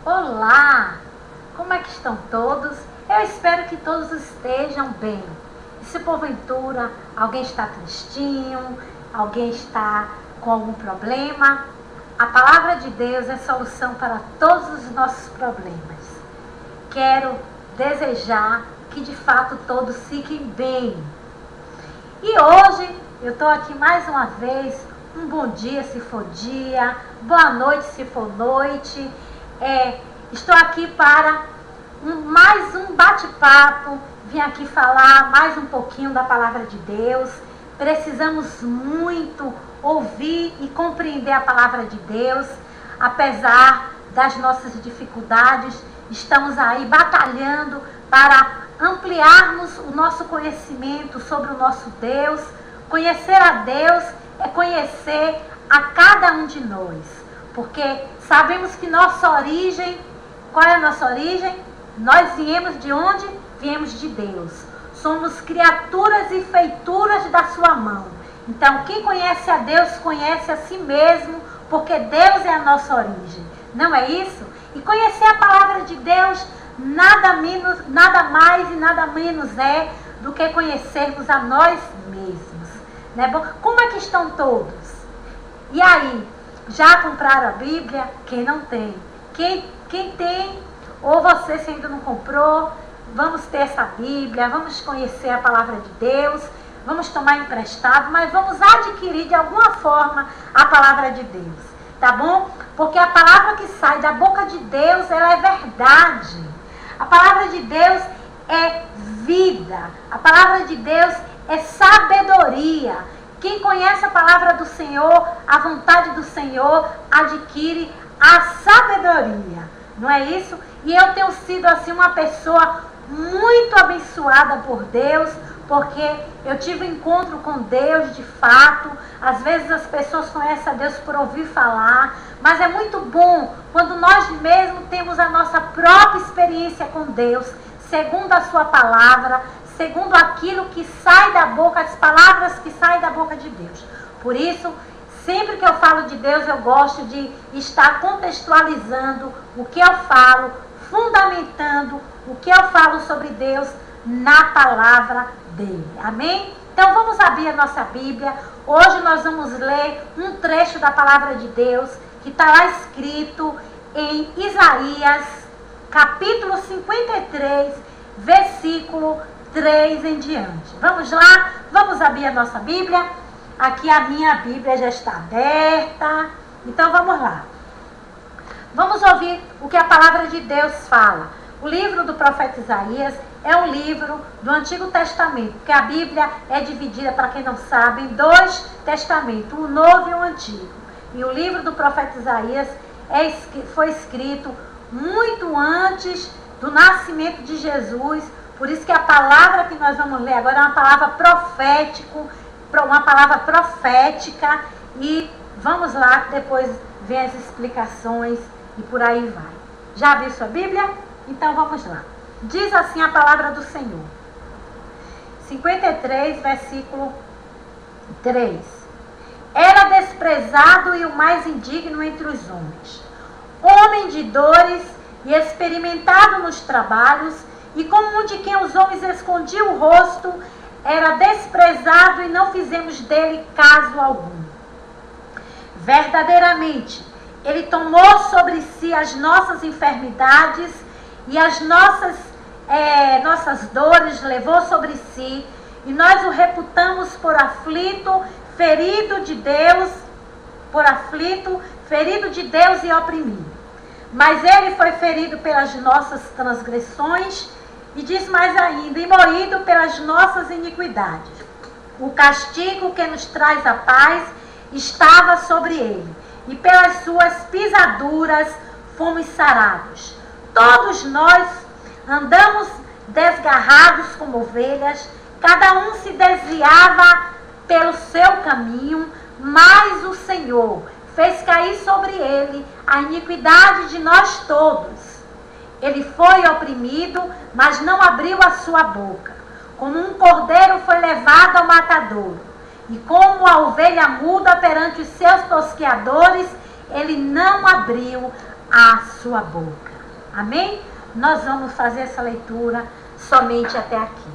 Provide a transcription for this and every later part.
Olá! Como é que estão todos? Eu espero que todos estejam bem. E se porventura alguém está tristinho, alguém está com algum problema, a palavra de Deus é solução para todos os nossos problemas. Quero desejar que de fato todos fiquem bem. E hoje eu estou aqui mais uma vez. Um bom dia se for dia, boa noite se for noite. Estou aqui para mais um bate-papo, vim aqui falar mais um pouquinho da palavra de Deus. Precisamos muito ouvir e compreender a palavra de Deus, apesar das nossas dificuldades, estamos aí batalhando para ampliarmos o nosso conhecimento sobre o nosso Deus. Conhecer a Deus é conhecer a cada um de nós, porque sabemos que nossa origem, qual é a nossa origem? Nós viemos de onde? Viemos de Deus. Somos criaturas e feituras da sua mão. Então, quem conhece a Deus, conhece a si mesmo, porque Deus é a nossa origem. Não é isso? E conhecer a palavra de Deus, nada mais e nada menos é do que conhecermos a nós mesmos. Né? Como é que estão todos? E aí, já compraram a Bíblia? Quem não tem? Quem tem, ou você se ainda não comprou, vamos ter essa Bíblia, vamos conhecer a palavra de Deus, vamos tomar emprestado, mas vamos adquirir de alguma forma a palavra de Deus, tá bom? Porque a palavra que sai da boca de Deus, ela é verdade. A palavra de Deus é vida. A palavra de Deus é sabedoria. Quem conhece a palavra do Senhor, a vontade do Senhor, adquire a sabedoria. Não é isso? E eu tenho sido assim uma pessoa muito abençoada por Deus, porque eu tive um encontro com Deus de fato. Às vezes as pessoas conhecem a Deus por ouvir falar, mas é muito bom quando nós mesmos temos a nossa própria experiência com Deus, segundo a sua palavra, segundo aquilo que sai da boca, as palavras que saem da boca de Deus. Por isso, sempre que eu falo de Deus, eu gosto de estar contextualizando o que eu falo, fundamentando o que eu falo sobre Deus na palavra dele. Amém? Então vamos abrir a nossa Bíblia. Hoje nós vamos ler um trecho da palavra de Deus que está lá escrito em Isaías, capítulo 53, versículo 3 em diante. Vamos lá? Vamos abrir a nossa Bíblia. Aqui a minha Bíblia já está aberta. Então vamos lá. Vamos ouvir o que a palavra de Deus fala. O livro do profeta Isaías é um livro do Antigo Testamento, porque a Bíblia é dividida, para quem não sabe, em dois testamentos, o Novo e o Antigo. E o livro do profeta Isaías foi escrito muito antes do nascimento de Jesus. Por isso que a palavra que nós vamos ler agora é uma palavra profética. E vamos lá, que depois vem as explicações e por aí vai. Já abriu sua Bíblia? Então vamos lá. Diz assim a palavra do Senhor. 53, versículo 3. Era desprezado e o mais indigno entre os homens, homem de dores e experimentado nos trabalhos, e como um de quem os homens escondiam o rosto, era desprezado e não fizemos dele caso algum. Verdadeiramente, ele tomou sobre si as nossas enfermidades e as nossas dores levou sobre si, e nós o reputamos por aflito, ferido de Deus e oprimido. Mas ele foi ferido pelas nossas transgressões, e diz mais ainda, e moído pelas nossas iniquidades. O castigo que nos traz a paz estava sobre ele, e pelas suas pisaduras fomos sarados. Todos nós andamos desgarrados como ovelhas, cada um se desviava pelo seu caminho, mas o Senhor fez cair sobre ele a iniquidade de nós todos. Ele foi oprimido, mas não abriu a sua boca. Como um cordeiro foi levado ao matadouro, e como a ovelha muda perante os seus tosqueadores, ele não abriu a sua boca. Amém? Nós vamos fazer essa leitura somente até aqui.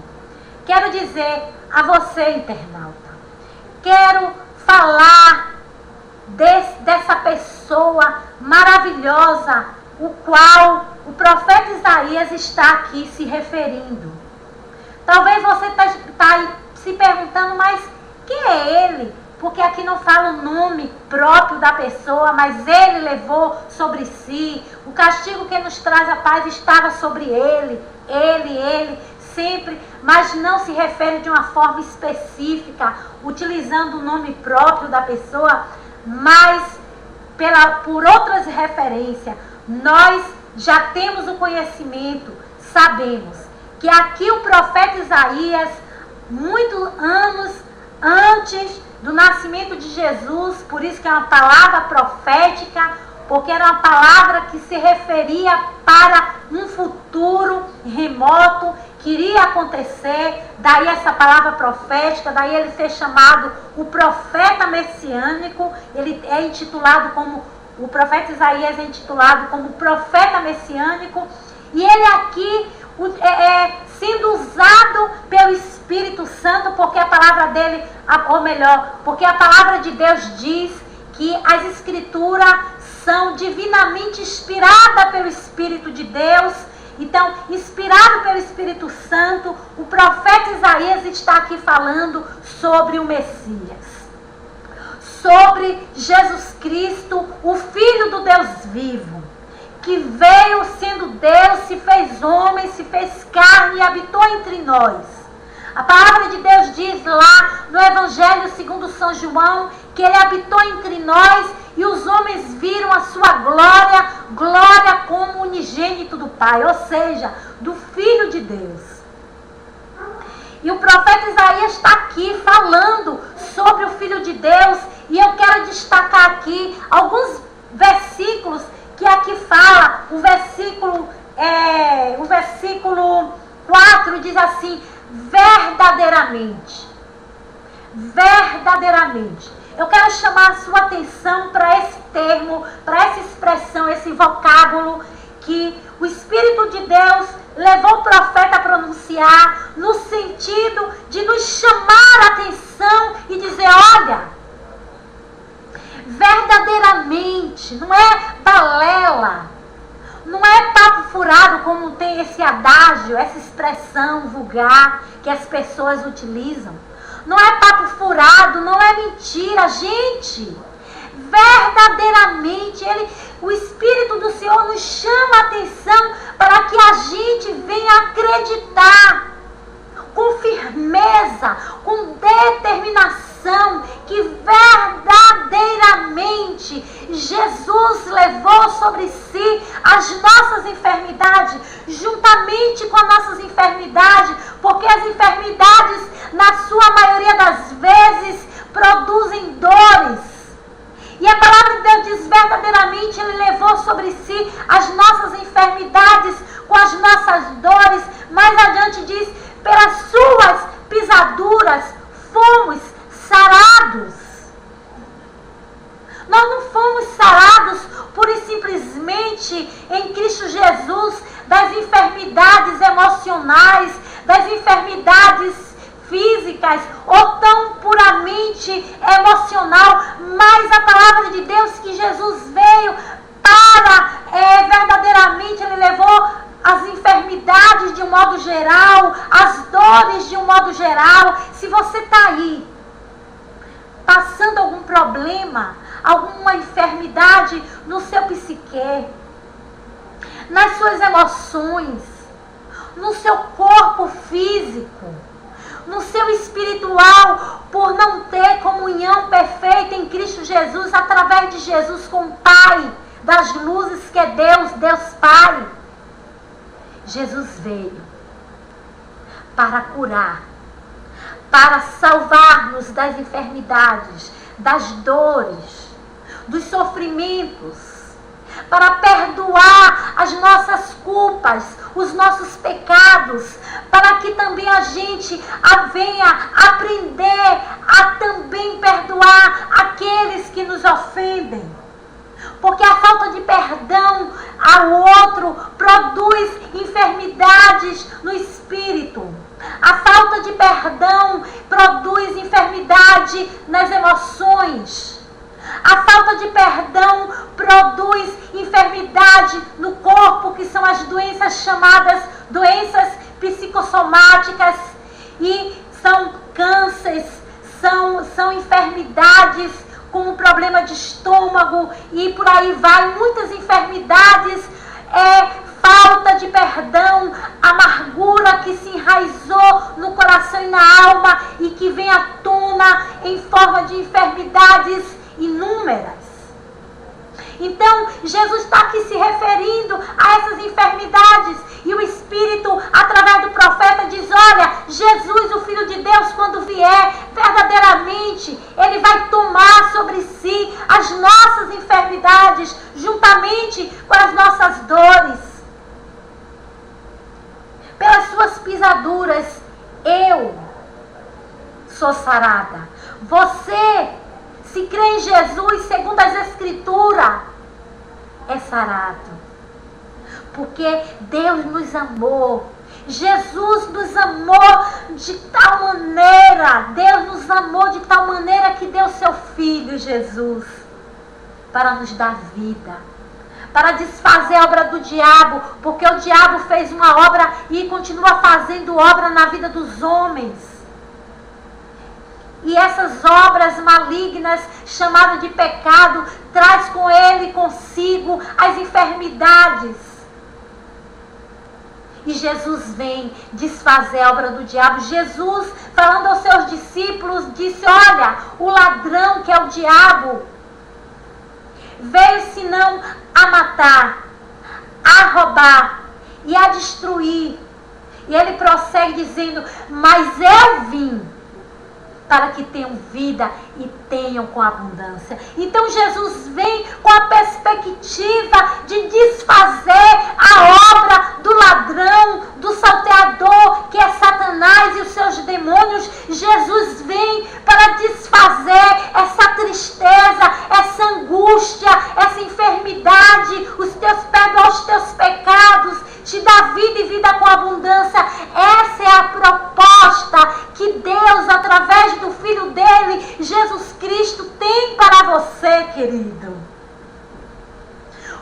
Quero dizer a você, internauta, quero falar dessa pessoa maravilhosa, o qual o profeta Isaías está aqui se referindo. Talvez você está se perguntando, mas quem é ele? Porque aqui não fala o nome próprio da pessoa, mas ele levou sobre si. O castigo que nos traz a paz estava sobre ele, sempre, mas não se refere de uma forma específica, utilizando o nome próprio da pessoa, mas por outras referências. Nós já temos o conhecimento, sabemos que aqui o profeta Isaías, muitos anos antes do nascimento de Jesus, por isso que é uma palavra profética, porque era uma palavra que se referia para um futuro remoto que iria acontecer, daí essa palavra profética, daí ele ser chamado o profeta messiânico. Ele é intitulado como, o profeta Isaías é intitulado como profeta messiânico, e ele aqui sendo usado pelo Espírito Santo, porque a palavra dele, ou melhor, porque a palavra de Deus diz que as escrituras são divinamente inspiradas pelo Espírito de Deus. Então, inspirado pelo Espírito Santo, o profeta Isaías está aqui falando sobre o Messias, sobre Jesus Cristo, o Filho do Deus vivo, que veio sendo Deus, se fez homem, se fez carne e habitou entre nós. A palavra de Deus diz lá no Evangelho segundo São João, que ele habitou entre nós e os homens viram a sua glória, glória como unigênito do Pai, ou seja, do Filho de Deus. E o profeta Isaías está aqui falando sobre o Filho de Deus, e eu quero destacar aqui alguns versículos que aqui fala. O versículo 4 diz assim: verdadeiramente. Eu quero chamar a sua atenção para esse termo, para essa expressão, esse vocábulo que o Espírito de Deus levou o profeta a pronunciar, no sentido de nos chamar a atenção e dizer: olha, verdadeiramente, não é balela, não é papo furado, como tem esse adágio, essa expressão vulgar que as pessoas utilizam. Não é papo furado, não é mentira, gente. Verdadeiramente, o Espírito do Senhor nos chama a atenção para que a gente venha acreditar com firmeza, com determinação, que verdadeiramente Jesus levou sobre si as nossas enfermidades, juntamente com as nossas enfermidades, porque as enfermidades, na sua maioria das vezes, produzem dores. E a palavra de Deus diz: verdadeiramente ele levou sobre si as nossas enfermidades, com as nossas dores. Mais adiante diz: pelas suas pisaduras fomos sarados. Nós não fomos sarados pura e simplesmente em Cristo Jesus das enfermidades emocionais, das enfermidades físicas ou tão puramente emocional, mas a palavra de Deus que Jesus veio para verdadeiramente, ele levou as enfermidades de um modo geral, as dores de um modo geral. Se você está aí passando algum problema, alguma enfermidade no seu psique, nas suas emoções, no seu corpo físico, no seu espiritual, por não ter comunhão perfeita em Cristo Jesus, através de Jesus com o Pai das luzes, que é Deus, Deus Pai. Jesus veio para curar, para salvar-nos das enfermidades, das dores, dos sofrimentos, para perdoar as nossas culpas, os nossos pecados, para que também a gente venha aprender a também perdoar aqueles que nos ofendem. Porque a falta de perdão ao outro enfermidades no espírito. A falta de perdão produz enfermidade nas emoções. A falta de perdão produz enfermidade no corpo, que são as doenças chamadas doenças psicossomáticas, e são cânceres, são enfermidades como problema de estômago e por aí vai. Muitas enfermidades falta de perdão, amargura que se enraizou no coração e na alma e que vem à tona em forma de enfermidades inúmeras. Então, Jesus está aqui se referindo a essas enfermidades, e o Espírito, através do profeta, diz: olha, Jesus, o Filho de Deus, quando vier, verdadeiramente, Ele vai tomar sobre si as nossas enfermidades, juntamente com as nossas dores. Pelas suas pisaduras, eu sou sarada. Você, se crê em Jesus, segundo as Escrituras, é sarado. Porque Deus nos amou. Jesus nos amou de tal maneira. Deus nos amou de tal maneira que deu seu Filho Jesus para nos dar vida, para desfazer a obra do diabo, porque o diabo fez uma obra e continua fazendo obra na vida dos homens. E essas obras malignas, chamadas de pecado, traz com ele consigo as enfermidades. E Jesus vem desfazer a obra do diabo. Jesus, falando aos seus discípulos, disse: olha, o ladrão, que é o diabo, veio senão a matar, a roubar e a destruir. E ele prossegue dizendo: mas eu vim para que tenham vida e tenham com abundância. Então Jesus vem com a perspectiva de desfazer a obra do ladrão, do salteador, que é Satanás e os seus demônios. Jesus vem para desfazer essa tristeza, essa angústia, essa enfermidade, perdoar os teus pecados, te dá vida e vida com abundância. Essa é a proposta que Deus, através do Filho dele, Jesus Cristo, tem para você, querido.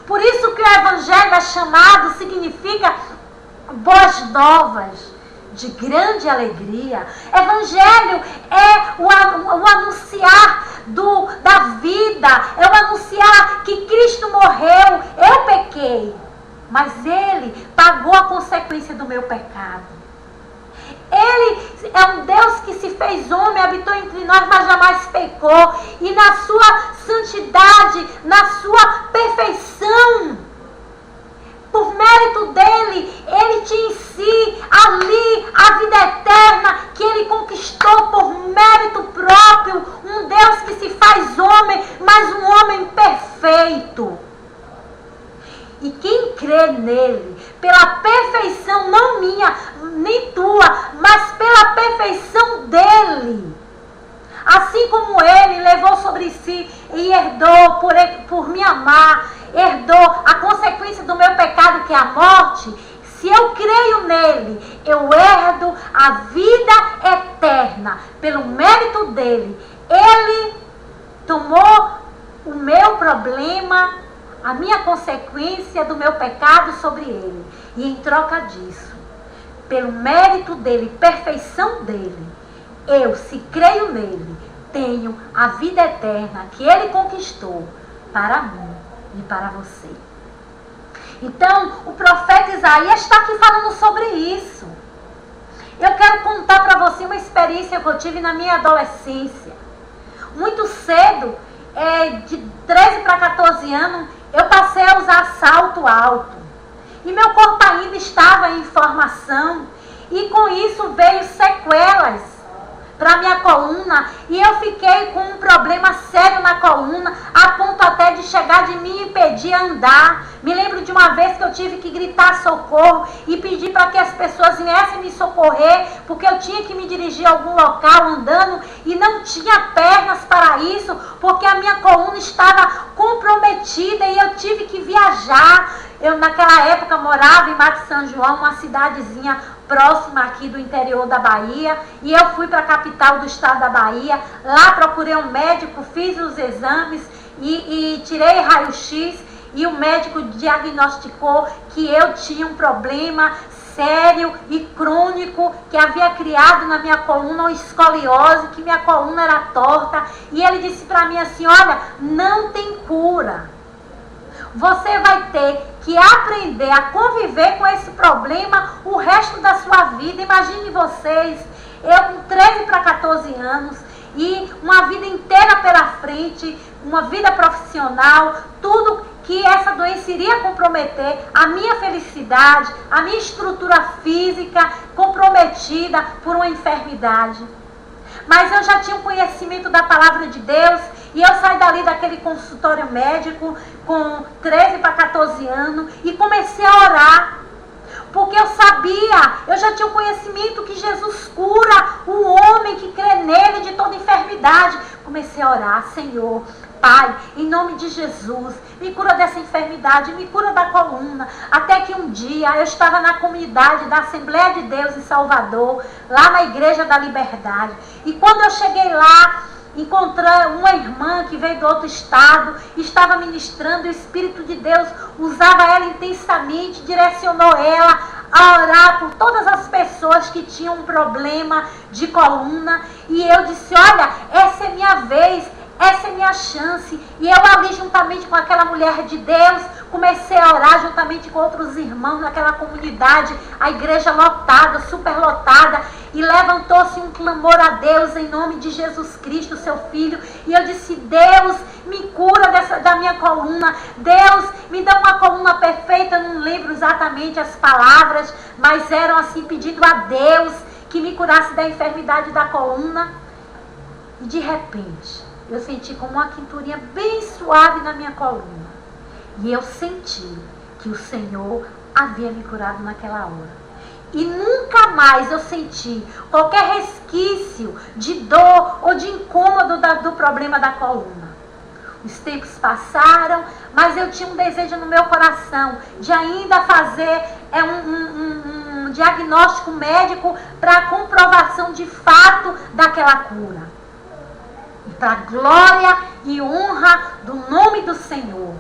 Por isso que o Evangelho é chamado, significa boas novas, de grande alegria. Evangelho é o anunciar da vida, é o anunciar que Cristo morreu. Eu pequei, mas Ele pagou a consequência do meu pecado. Ele é um Deus que se fez homem, habitou entre nós, mas jamais pecou. E na sua santidade, na sua perfeição, por mérito dele, ele tinha em si ali a vida eterna que ele conquistou por mérito próprio. Um Deus que se faz homem, mas um homem perfeito. E quem crê nele, pela perfeição, não minha, nem tua, mas pela perfeição dele. Assim como ele levou sobre si e herdou, por me amar, herdou a consequência do meu pecado, que é a morte. Se eu creio nele, eu herdo a vida eterna, pelo mérito dele. Ele tomou o meu problema, a minha consequência do meu pecado sobre ele. E em troca disso, pelo mérito dele, perfeição dele, eu, se creio nele, tenho a vida eterna que ele conquistou para mim e para você. Então, o profeta Isaías está aqui falando sobre isso. Eu quero contar para você uma experiência que eu tive na minha adolescência. Muito cedo, de 13 para 14 anos, eu passei a usar salto alto. E meu corpo ainda estava em formação. E com isso veio sequelas para minha coluna. E eu fiquei com um problema sério na coluna, a ponto até de chegar de me impedir a andar. Me lembro de uma vez que eu tive que gritar socorro e pedir para que as pessoas viessem me socorrer, porque eu tinha que me dirigir a algum local andando e não tinha pernas para isso, porque a minha coluna estava comprometida e eu tive que viajar. Eu naquela época morava em Mato São João, uma cidadezinha próxima aqui do interior da Bahia, e eu fui para a capital do estado da Bahia. Lá procurei um médico, fiz os exames e tirei raio-x, e o médico diagnosticou que eu tinha um problema sério e crônico que havia criado na minha coluna uma escoliose, que minha coluna era torta, e ele disse para mim assim: olha, não tem cura. Você vai ter que aprender a conviver com esse problema o resto da sua vida. Imagine vocês, eu com 13 para 14 anos e uma vida inteira pela frente, uma vida profissional, tudo que essa doença iria comprometer a minha felicidade, a minha estrutura física comprometida por uma enfermidade. Mas eu já tinha um conhecimento da palavra de Deus, e eu saí dali daquele consultório médico com 13 para 14 anos e comecei a orar. Porque eu sabia, eu já tinha o conhecimento que Jesus cura o homem que crê nele de toda enfermidade. Comecei a orar: Senhor, Pai, em nome de Jesus, me cura dessa enfermidade, me cura da coluna. Até que um dia eu estava na comunidade da Assembleia de Deus em Salvador, lá na Igreja da Liberdade. E quando eu cheguei lá, encontrei uma irmã que veio do outro estado, estava ministrando, e o Espírito de Deus usava ela intensamente, direcionou ela a orar por todas as pessoas que tinham um problema de coluna. E eu disse: olha, essa é minha vez, essa é minha chance. E eu ali, juntamente com aquela mulher de Deus, comecei a orar juntamente com outros irmãos naquela comunidade, a igreja lotada, superlotada, e levantou-se um clamor a Deus em nome de Jesus Cristo, seu Filho. E eu disse: Deus, me cura da minha coluna. Deus, me dá uma coluna perfeita. Não lembro exatamente as palavras, mas eram assim, pedindo a Deus que me curasse da enfermidade da coluna. E de repente, eu senti como uma quenturinha bem suave na minha coluna. E eu senti que o Senhor havia me curado naquela hora. E nunca mais eu senti qualquer resquício de dor ou de incômodo do problema da coluna. Os tempos passaram, mas eu tinha um desejo no meu coração de ainda fazer um diagnóstico médico para a comprovação de fato daquela cura. E para a glória e honra do nome do Senhor.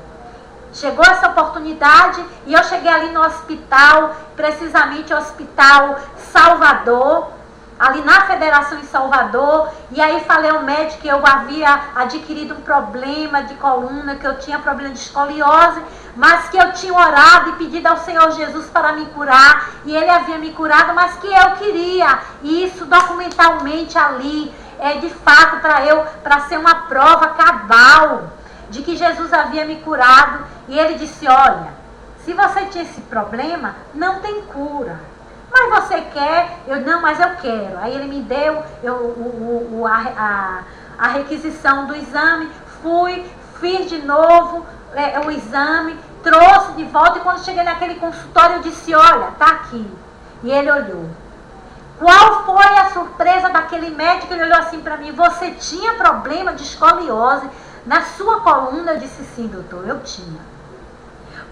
Chegou essa oportunidade e eu cheguei ali no hospital, precisamente o Hospital Salvador, ali na Federação em Salvador. E aí falei ao médico que eu havia adquirido um problema de coluna, que eu tinha problema de escoliose, mas que eu tinha orado e pedido ao Senhor Jesus para me curar, e Ele havia me curado, mas que eu queria, e isso documentalmente ali, de fato, para ser uma prova cabal de que Jesus havia me curado. E ele disse: olha, se você tinha esse problema, não tem cura. Mas você quer? Eu: não, mas eu quero. Aí ele me deu a requisição do exame, fiz de novo o exame, trouxe de volta, e quando cheguei naquele consultório eu disse: olha, tá aqui. E ele olhou. Qual foi a surpresa daquele médico? Ele olhou assim para mim: você tinha problema de escoliose na sua coluna? Eu disse: sim, doutor, eu tinha.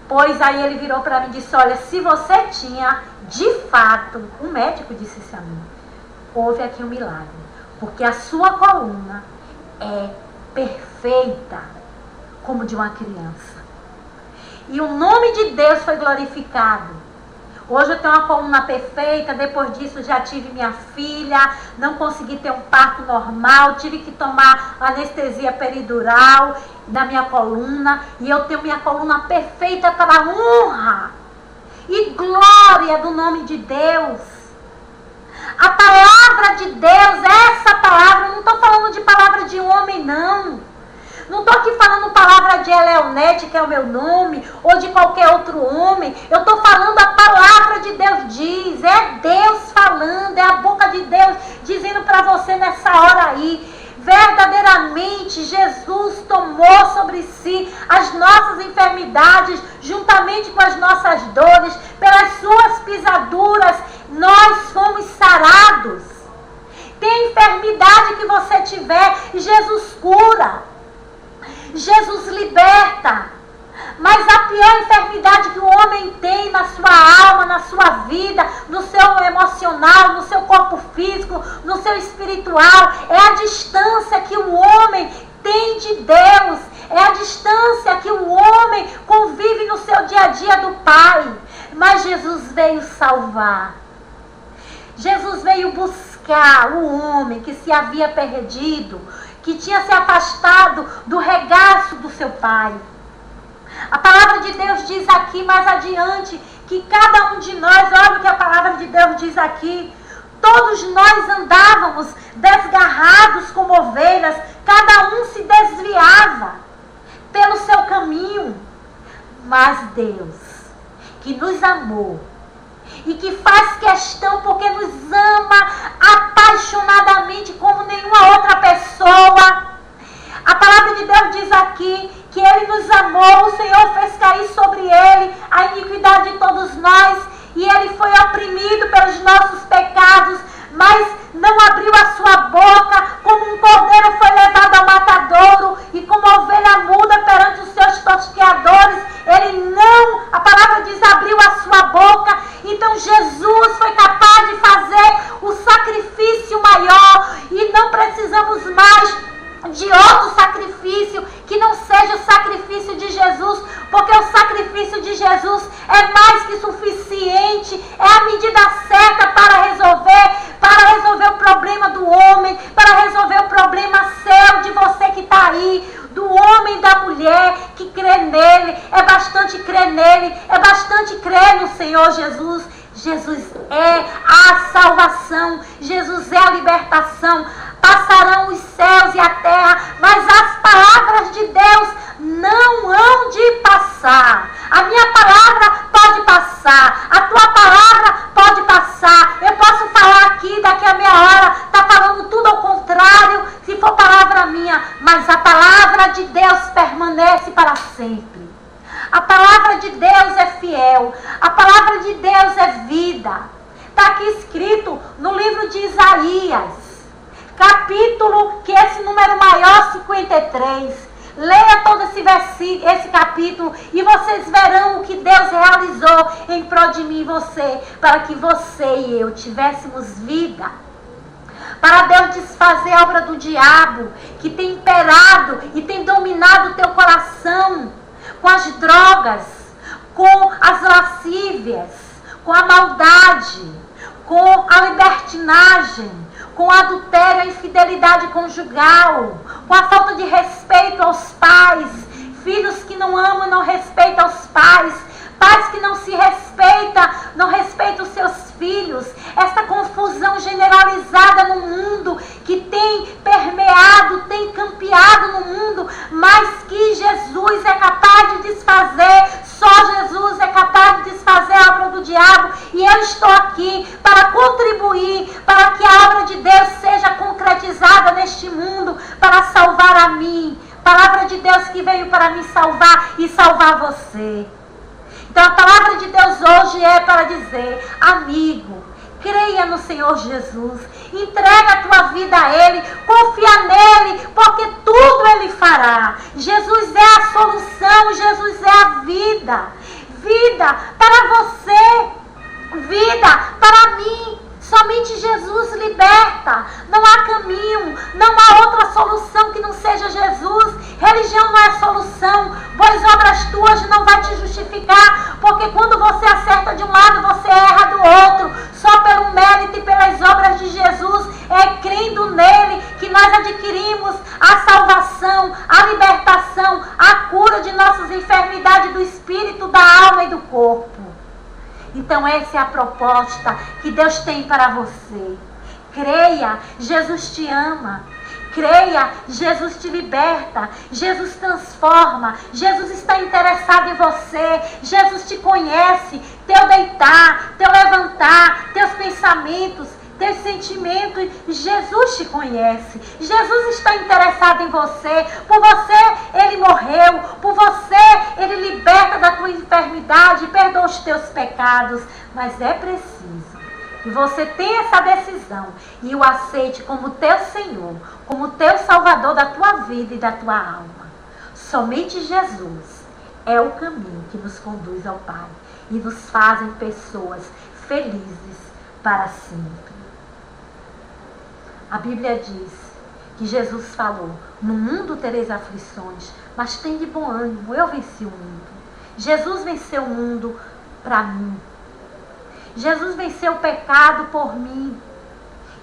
Pois aí ele virou para mim e disse: olha, se você tinha, de fato, o médico disse isso a mim, houve aqui um milagre, porque a sua coluna é perfeita, como de uma criança. E o nome de Deus foi glorificado. Hoje eu tenho uma coluna perfeita. Depois disso já tive minha filha, não consegui ter um parto normal, tive que tomar anestesia peridural na minha coluna, e eu tenho minha coluna perfeita para a honra e glória do nome de Deus. A palavra de Deus, essa palavra, eu não estou falando de palavra de homem, não. Não estou aqui falando palavra de Eleonete, que é o meu nome, ou de qualquer outro homem. Eu estou falando a palavra de Deus diz. É Deus falando, é a boca de Deus dizendo para você nessa hora aí. Verdadeiramente, Jesus tomou sobre si as nossas enfermidades, juntamente com as nossas dores. Pelas suas pisaduras, nós fomos sarados. Tem enfermidade que você tiver, Jesus cura. Jesus liberta. Mas a pior enfermidade que o homem vida, no seu emocional, no seu corpo físico, no seu espiritual. É a distância que o homem tem de Deus. É a distância que o homem convive no seu dia a dia do Pai. Mas Jesus veio salvar. Jesus veio buscar o homem que se havia perdido, que tinha se afastado do regaço do seu Pai. A palavra de Deus diz aqui mais adiante que cada um de nós, olha o que a palavra de Deus diz aqui, todos nós andávamos desgarrados como ovelhas, cada um se desviava pelo seu caminho. Mas Deus, que nos amou e que faz questão porque nos ama apaixonadamente como nenhuma outra pessoa. A palavra de Deus diz aqui que Ele nos amou, o Senhor fez cair sobre Ele a iniquidade de todos nós e Ele foi oprimido pelos nossos pecados, mas não abriu a sua boca, como um cordeiro foi levado ao matadouro e como a ovelha muda perante os seus tosqueadores. Ele não, a palavra diz, abriu a sua boca. Então Jesus foi capaz de fazer o sacrifício maior e não precisamos mais de outro sacrifício que não seja o sacrifício de Jesus, porque o sacrifício de Jesus é mais que suficiente, é a medida certa para resolver o problema do homem, para resolver o problema seu, de você que está aí, do homem e da mulher que crê nele. É bastante crer nele, é bastante crer no Senhor Jesus. Jesus é a salvação, Jesus é a libertação. Passarão os céus e a terra, mas as palavras de Deus não hão de passar. A minha palavra pode passar, a tua palavra pode passar. Eu posso falar aqui, daqui a meia hora, está falando tudo ao contrário, se for palavra minha, mas a palavra de Deus permanece para sempre. A palavra de Deus é fiel, a palavra de Deus é vida. Está aqui escrito no livro de Isaías, capítulo, que esse número maior, 53. Leia todo esse capítulo e vocês verão o que Deus realizou em prol de mim e você, para que você e eu tivéssemos vida. Para Deus desfazer a obra do diabo, que tem imperado e tem dominado o teu coração, com as drogas, com as lascívias, com a maldade, com a libertinagem, com o adultério, a infidelidade conjugal, com a falta de respeito aos pais, filhos que não amam e não respeitam os pais, pais que não se respeitam, não respeitam os seus filhos, essa confusão generalizada no mundo, que tem permeado, tem campeado no mundo, mas que Jesus é capaz de desfazer, só Jesus é capaz de desfazer a obra do diabo, e eu estou aqui para contribuir para que a obra de Deus seja concretizada neste mundo, para salvar a mim, palavra de Deus que veio para me salvar e salvar você. Então a palavra de Deus hoje é para dizer, amigo, creia no Senhor Jesus, entrega a tua vida a Ele, confia nele, porque tudo Ele fará. Jesus é a solução, Jesus é a vida. Vida para você, vida para mim. Somente Jesus liberta. Não há caminho, não há outra solução que não seja Jesus. Religião não é solução. Boas obras tuas não vai te justificar, porque quando você acerta de um lado, você erra do outro. Só pelo mérito e pelas obras de Jesus, é crendo nele que nós adquirimos a salvação, a libertação, a cura de nossas enfermidades do espírito, da alma e do corpo. Então essa é a proposta que Deus tem para você. Creia, Jesus te ama. Creia, Jesus te liberta. Jesus transforma. Jesus está interessado em você. Jesus te conhece. Teu deitar, teu levantar, teus pensamentos, teus sentimentos. Jesus te conhece. Jesus está interessado em você. Por você Ele morreu. Por você Ele liberta da tua enfermidade, perdoa os teus pecados. Mas é preciso que você tenha essa decisão e o aceite como teu Senhor, como teu Salvador da tua vida e da tua alma. Somente Jesus é o caminho que nos conduz ao Pai e nos fazem pessoas felizes para sempre. A Bíblia diz que Jesus falou: no mundo tereis aflições, mas tende bom ânimo, eu venci o mundo. Jesus venceu o mundo para mim. Jesus venceu o pecado por mim.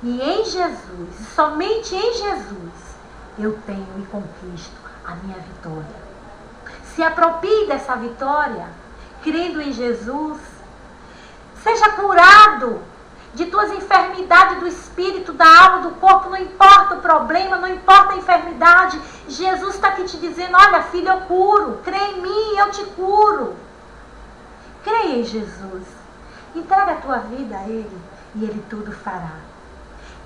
E em Jesus, somente em Jesus, eu tenho e conquisto a minha vitória. Se aproprie dessa vitória, crendo em Jesus. Seja curado de tuas enfermidades do espírito, da alma, do corpo. Não importa o problema, não importa a enfermidade. Jesus está aqui te dizendo: olha, filho, eu curo. Crê em mim, eu te curo. Creia em Jesus. Entrega a tua vida a Ele e Ele tudo fará.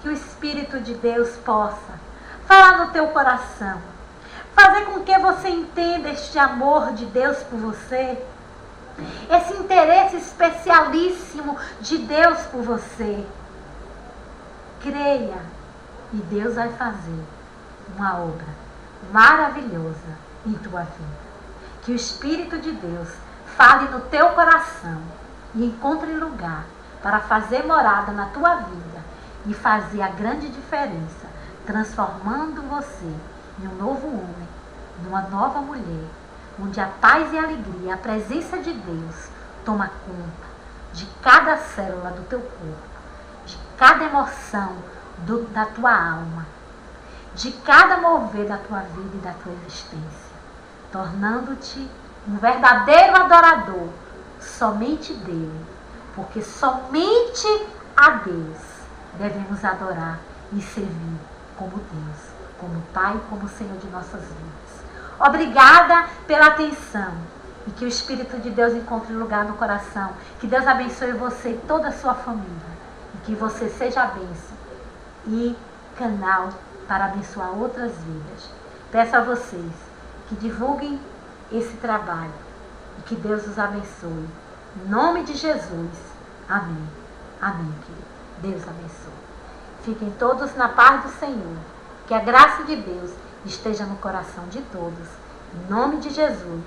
Que o Espírito de Deus possa falar no teu coração, fazer com que você entenda este amor de Deus por você, esse interesse especialíssimo de Deus por você. Creia e Deus vai fazer uma obra maravilhosa em tua vida. Que o Espírito de Deus fale no teu coração e encontre lugar para fazer morada na tua vida e fazer a grande diferença, transformando você em um novo homem, numa nova mulher, onde a paz e a alegria, a presença de Deus toma conta de cada célula do teu corpo, de cada emoção da tua alma, de cada mover da tua vida e da tua existência, tornando-te um verdadeiro adorador somente dele, porque somente a Deus devemos adorar e servir como Deus, como Pai, como Senhor de nossas vidas. Obrigada pela atenção e que o Espírito de Deus encontre lugar no coração. Que Deus abençoe você e toda a sua família e que você seja a bênção e canal para abençoar outras vidas. Peço a vocês que divulguem esse trabalho e que Deus os abençoe. Em nome de Jesus. Amém. Amém, querido. Deus abençoe. Fiquem todos na paz do Senhor. Que a graça de Deus esteja no coração de todos. Em nome de Jesus.